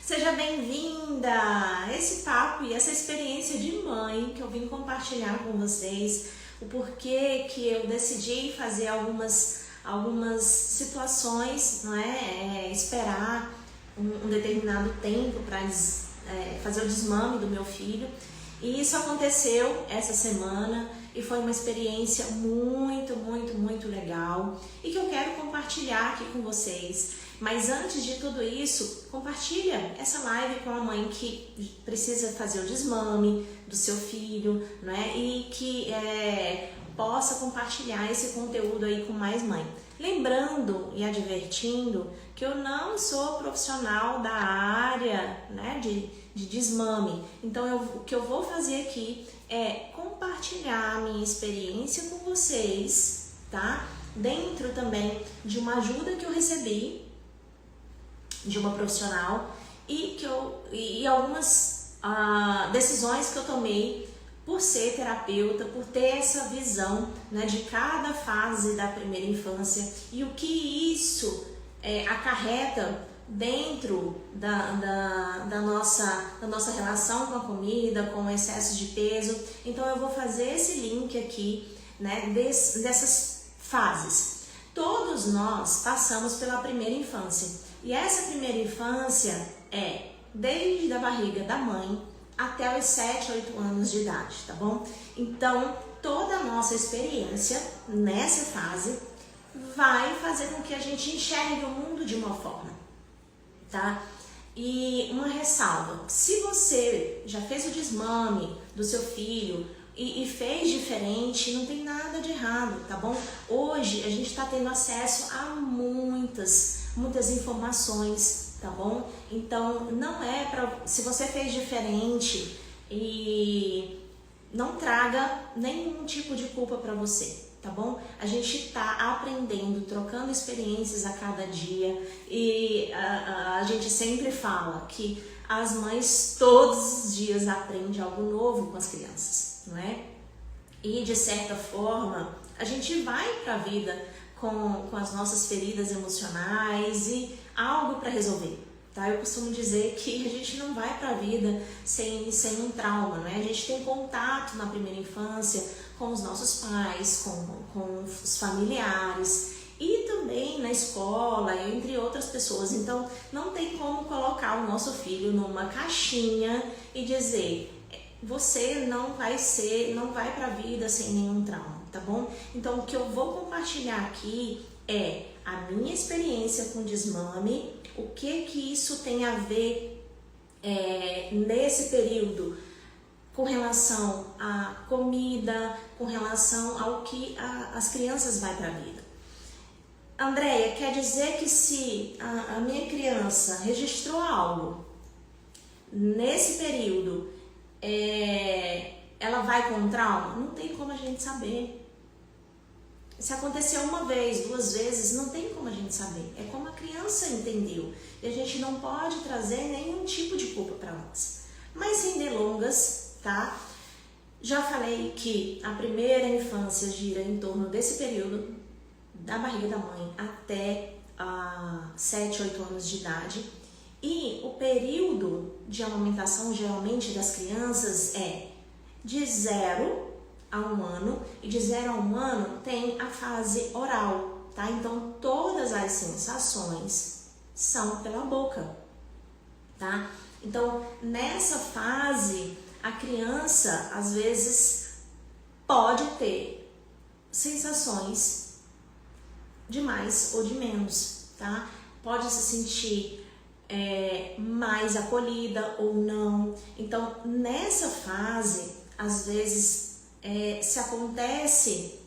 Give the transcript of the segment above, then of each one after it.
Seja bem-vinda! Esse papo e essa experiência de mãe que eu vim compartilhar com vocês, o porquê que eu decidi fazer algumas situações, não é? Esperar um determinado tempo para fazer o desmame do meu filho. E isso aconteceu essa semana e foi uma experiência muito legal e que eu quero compartilhar aqui com vocês. Mas antes de tudo isso, compartilha essa live com a mãe que precisa fazer o desmame do seu filho, não é? E que possa compartilhar esse conteúdo aí com mais mãe. Lembrando e advertindo que eu não sou profissional da área, né, de desmame. Então o que eu vou fazer aqui é compartilhar a minha experiência com vocês, tá? Dentro também de uma ajuda que eu recebi de uma profissional e algumas decisões que eu tomei por ser terapeuta, por ter essa visão, né, de cada fase da primeira infância e o que isso acarreta dentro da nossa relação com a comida, com o excesso de peso. Então eu vou fazer esse link aqui, né, dessas fases. Todos nós passamos pela primeira infância. E essa primeira infância é desde a barriga da mãe até os 7, 8 anos de idade, tá bom? Então, toda a nossa experiência nessa fase vai fazer com que a gente enxergue o mundo de uma forma, tá? E uma ressalva, se você já fez o desmame do seu filho e fez diferente, não tem nada de errado, tá bom? Hoje a gente está tendo acesso a muitas informações, tá bom? Então não é para, se você fez diferente, e não traga nenhum tipo de culpa para você, tá bom? A gente tá aprendendo, trocando experiências a cada dia e a gente sempre fala que as mães todos os dias aprendem algo novo com as crianças, não é? E de certa forma a gente vai para a vida com as nossas feridas emocionais e algo para resolver, tá? Eu costumo dizer que a gente não vai para a vida sem um trauma, não é? A gente tem contato na primeira infância com os nossos pais, com os familiares e também na escola, entre outras pessoas. Então não tem como colocar o nosso filho numa caixinha e dizer: você não vai para a vida sem nenhum trauma, tá bom? Então o que eu vou compartilhar aqui é a minha experiência com desmame, o que isso tem a ver nesse período com relação à comida, com relação ao que as crianças vão para a vida. Andréia, quer dizer que se a minha criança registrou algo nesse período, ela vai com trauma? Não tem como a gente saber. Se aconteceu uma vez, 2 vezes, não tem como a gente saber. É como a criança entendeu. E a gente não pode trazer nenhum tipo de culpa para nós. Mas sem delongas, tá? Já falei que a primeira infância gira em torno desse período, da barriga da mãe até 7, 8 anos de idade. E o período de amamentação, geralmente, das crianças é de 0 a 1 ano, e de 0 a 1 ano tem a fase oral, tá? Então todas as sensações são pela boca, tá? Então nessa fase a criança às vezes pode ter sensações de mais ou de menos, tá? Pode se sentir mais acolhida ou não. Então nessa fase às vezes se acontece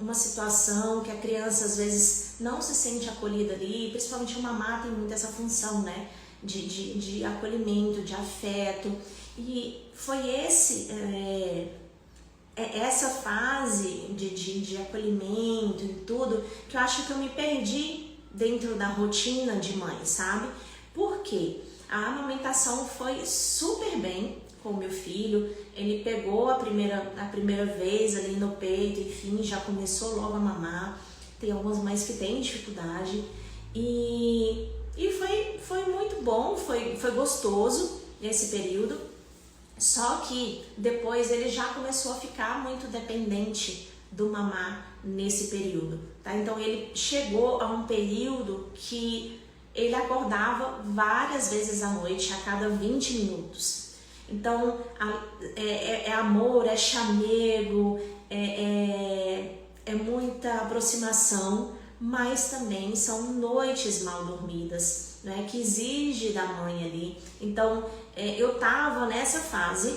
uma situação que a criança às vezes não se sente acolhida ali, principalmente o mamá tem muito essa função, né, de acolhimento, de afeto, e foi essa fase de acolhimento e tudo que eu acho que eu me perdi dentro da rotina de mãe, sabe? Porque a amamentação foi super bem com o meu filho, ele pegou a primeira vez ali no peito, enfim, já começou logo a mamar. Tem algumas mães que têm dificuldade e E foi muito bom, foi gostoso esse período, só que depois ele já começou a ficar muito dependente do mamar nesse período, tá? Então ele chegou a um período que ele acordava várias vezes à noite, a cada 20 minutos. Então é amor, é chamego, é muita aproximação, mas também são noites mal dormidas, né, que exige da mãe ali. Então eu tava nessa fase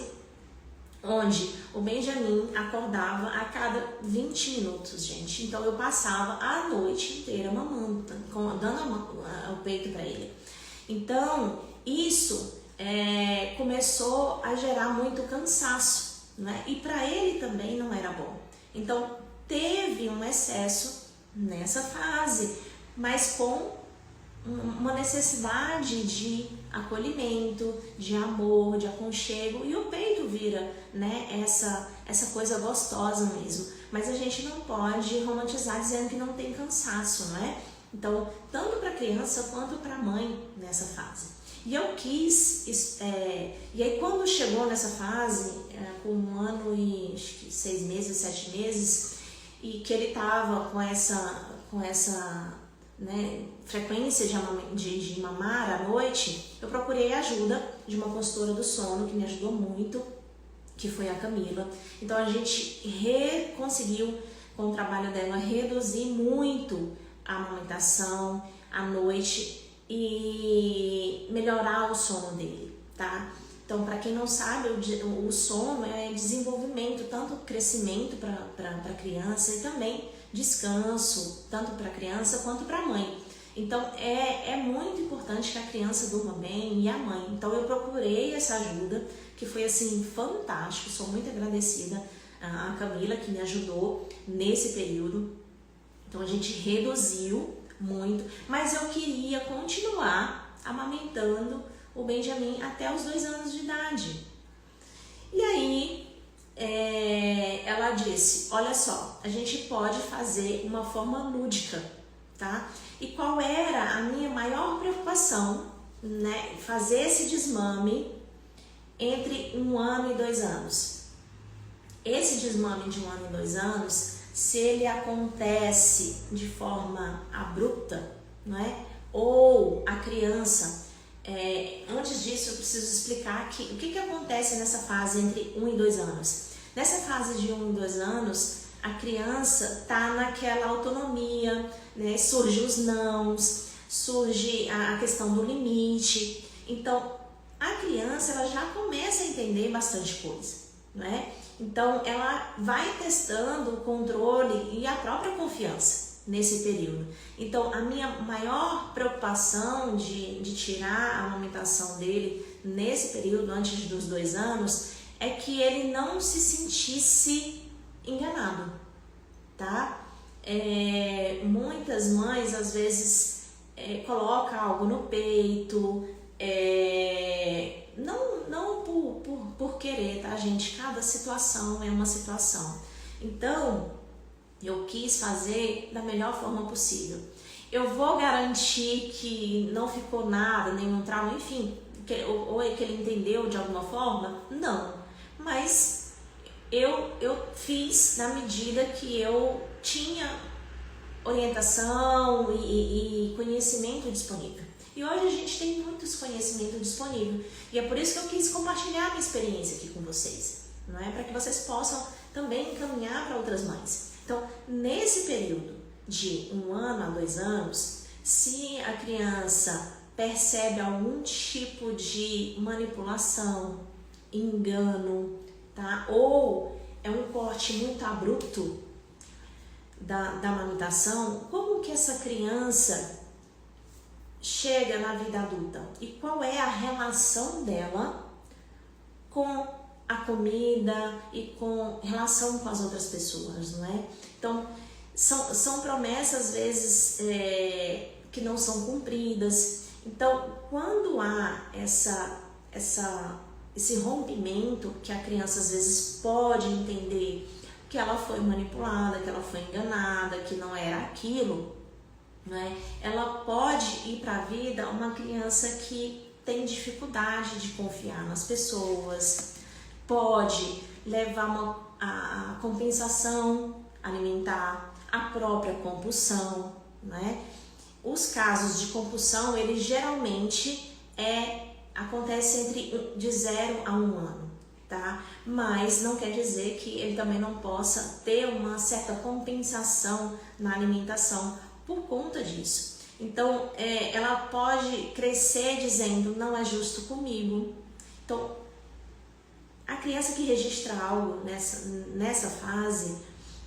onde o Benjamin acordava a cada 20 minutos, gente. Então eu passava a noite inteira mamando, dando o peito para ele. Então isso começou a gerar muito cansaço, né? E para ele também não era bom. Então teve um excesso nessa fase, mas com uma necessidade de acolhimento, de amor, de aconchego, e o peito vira, né, essa coisa gostosa mesmo. Mas a gente não pode romantizar dizendo que não tem cansaço, né? Então, tanto para a criança quanto para a mãe nessa fase. E eu quis, e aí quando chegou nessa fase, com 1 ano e acho que 6 meses, 7 meses, e que ele estava com essa né, frequência de mamar à noite, eu procurei a ajuda de uma consultora do sono que me ajudou muito, que foi a Camila. Então a gente conseguiu, com o trabalho dela, reduzir muito a amamentação à noite e melhorar o sono dele, tá? Então, para quem não sabe, o sono é desenvolvimento, tanto crescimento para a criança e também descanso, tanto para a criança quanto para a mãe. Então, é muito importante que a criança durma bem e a mãe. Então, eu procurei essa ajuda, que foi assim fantástico, sou muito agradecida à Camila, que me ajudou nesse período. Então, a gente reduziu muito, mas eu queria continuar amamentando o Benjamin até os 2 anos de idade. E aí ela disse, olha só, a gente pode fazer uma forma lúdica, tá? E qual era a minha maior preocupação, né? Fazer esse desmame entre 1 ano e 2 anos. Esse desmame de 1 ano e 2 anos, se ele acontece de forma abrupta, não é? Ou a criança... antes disso, eu preciso explicar aqui o que acontece nessa fase entre 1 e 2 anos. Nessa fase de 1 e 2 anos, a criança está naquela autonomia, né? Surge os nãos, surge a questão do limite. Então, a criança ela já começa a entender bastante coisa, né? Então, ela vai testando o controle e a própria confiança nesse período. Então, a minha maior preocupação de tirar a amamentação dele nesse período, antes dos 2 anos, é que ele não se sentisse enganado, tá? Muitas mães, às vezes, colocam algo no peito, não por querer, tá, gente? Cada situação é uma situação. Então, eu quis fazer da melhor forma possível. Eu vou garantir que não ficou nada, nenhum trauma, enfim, ou é que ele entendeu de alguma forma? Não. Mas eu fiz na medida que eu tinha orientação e conhecimento disponível. E hoje a gente tem muitos conhecimentos disponíveis. E é por isso que eu quis compartilhar a minha experiência aqui com vocês, não é? Para que vocês possam também encaminhar para outras mães. Então, nesse período de 1 ano a 2 anos, se a criança percebe algum tipo de manipulação, engano, tá? Ou é um corte muito abrupto da amamentação, como que essa criança chega na vida adulta? E qual é a relação dela com a comida e com relação com as outras pessoas, não é? Então, são promessas, às vezes, que não são cumpridas. Então, quando há esse rompimento, que a criança, às vezes, pode entender que ela foi manipulada, que ela foi enganada, que não era aquilo, né? Ela pode ir para a vida uma criança que tem dificuldade de confiar nas pessoas, pode levar a compensação alimentar, a própria compulsão, né? Os casos de compulsão, eles geralmente acontecem de 0 a 1 ano, tá? Mas não quer dizer que ele também não possa ter uma certa compensação na alimentação por conta disso. Então, ela pode crescer dizendo, não é justo comigo. Então, a criança que registra algo nessa fase,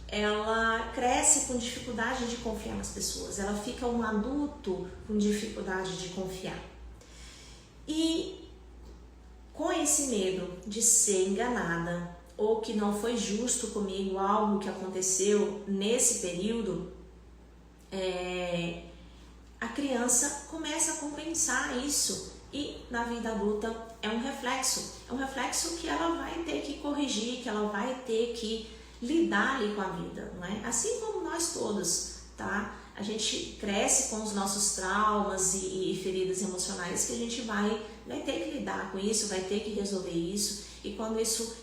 ela cresce com dificuldade de confiar nas pessoas, ela fica um adulto com dificuldade de confiar. E com esse medo de ser enganada ou que não foi justo comigo algo que aconteceu nesse período, a criança começa a compensar isso e na vida adulta é um reflexo que ela vai ter que corrigir, que ela vai ter que lidar ali com a vida, não é? Assim como nós todos, tá? A gente cresce com os nossos traumas e feridas emocionais que a gente vai ter que lidar com isso, vai ter que resolver isso. E quando isso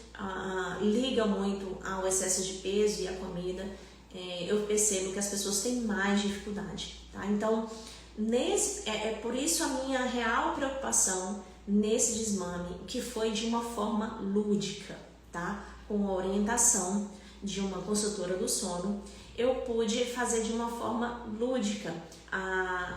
liga muito ao excesso de peso e à comida, eu percebo que as pessoas têm mais dificuldade, tá? Então, por isso a minha real preocupação nesse desmame, que foi de uma forma lúdica, tá? Com a orientação de uma consultora do sono, eu pude fazer de uma forma lúdica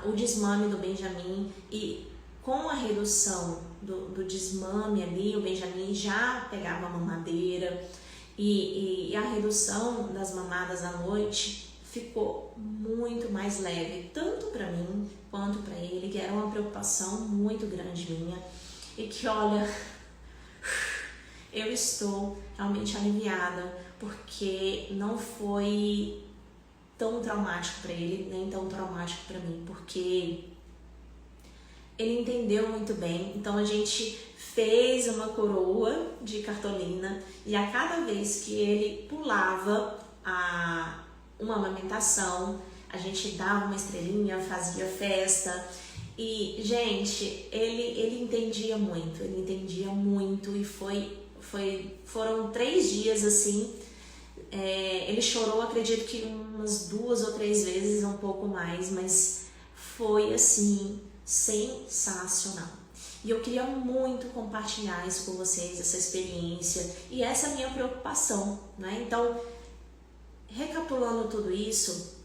o desmame do Benjamin, e com a redução do desmame ali, o Benjamin já pegava a mamadeira e a redução das mamadas à noite ficou muito mais leve, tanto para mim quanto para ele, que era uma preocupação muito grande minha e que, olha, eu estou realmente aliviada, porque não foi tão traumático para ele, nem tão traumático para mim, porque ele entendeu muito bem. Então a gente fez uma coroa de cartolina e a cada vez que ele pulava uma amamentação, a gente dava uma estrelinha, fazia festa. E, gente, ele entendia muito e foram 3 dias assim. Ele chorou, acredito que umas 2 ou 3 vezes, um pouco mais, mas foi assim, sensacional. E eu queria muito compartilhar isso com vocês, essa experiência e essa minha preocupação, né? Então, recapitulando tudo isso,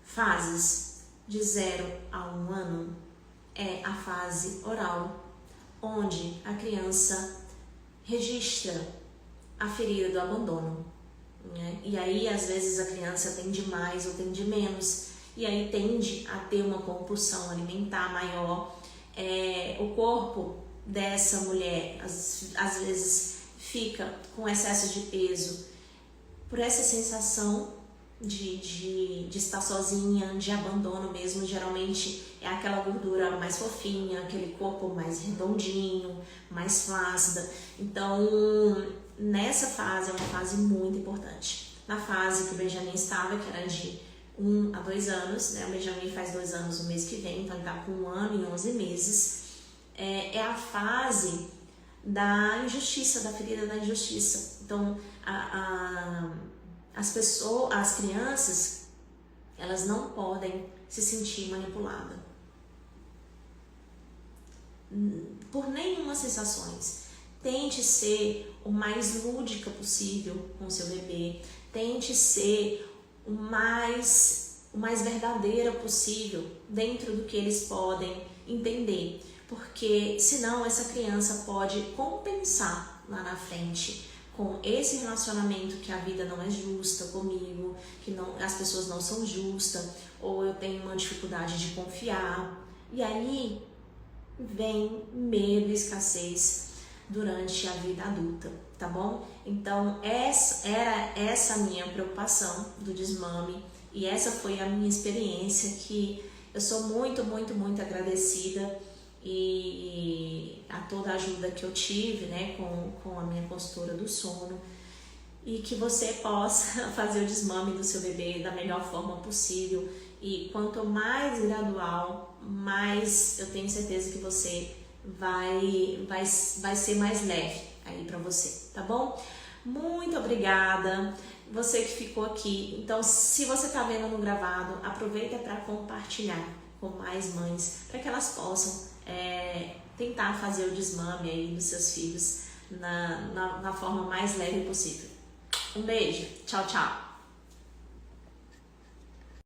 fases de 0 a 1 ano é a fase oral, onde a criança registra a ferida do abandono, né? E aí às vezes a criança tende mais ou tende menos, e aí tende a ter uma compulsão alimentar maior. O corpo dessa mulher às vezes fica com excesso de peso por essa sensação de estar sozinha, de abandono mesmo. Geralmente é aquela gordura mais fofinha, aquele corpo mais redondinho, mais flácida. Então, nessa fase é uma fase muito importante. Na fase que o Benjamin estava, que era de 1 a 2 anos, né? O Benjamin faz 2 anos no mês que vem, então ele está com 1 ano e 11 meses. É a fase da injustiça, da ferida da injustiça. Então, as crianças, elas não podem se sentir manipuladas por nenhuma sensações. Tente ser o mais lúdica possível com seu bebê, tente ser o mais verdadeira possível dentro do que eles podem entender, porque senão essa criança pode compensar lá na frente com esse relacionamento que a vida não é justa comigo, que as pessoas não são justas, ou eu tenho uma dificuldade de confiar, e aí vem medo e escassez durante a vida adulta, tá bom? Então era essa a minha preocupação do desmame, e essa foi a minha experiência, que eu sou muito, muito, muito agradecida e a toda a ajuda que eu tive, né, com a minha consultora do sono, e que você possa fazer o desmame do seu bebê da melhor forma possível E quanto mais gradual, mais eu tenho certeza que você vai ser mais leve aí pra você, tá bom? Muito obrigada, você que ficou aqui. Então, se você tá vendo no gravado, aproveita para compartilhar com mais mães, para que elas possam tentar fazer o desmame aí dos seus filhos na forma mais leve possível. Um beijo, tchau, tchau!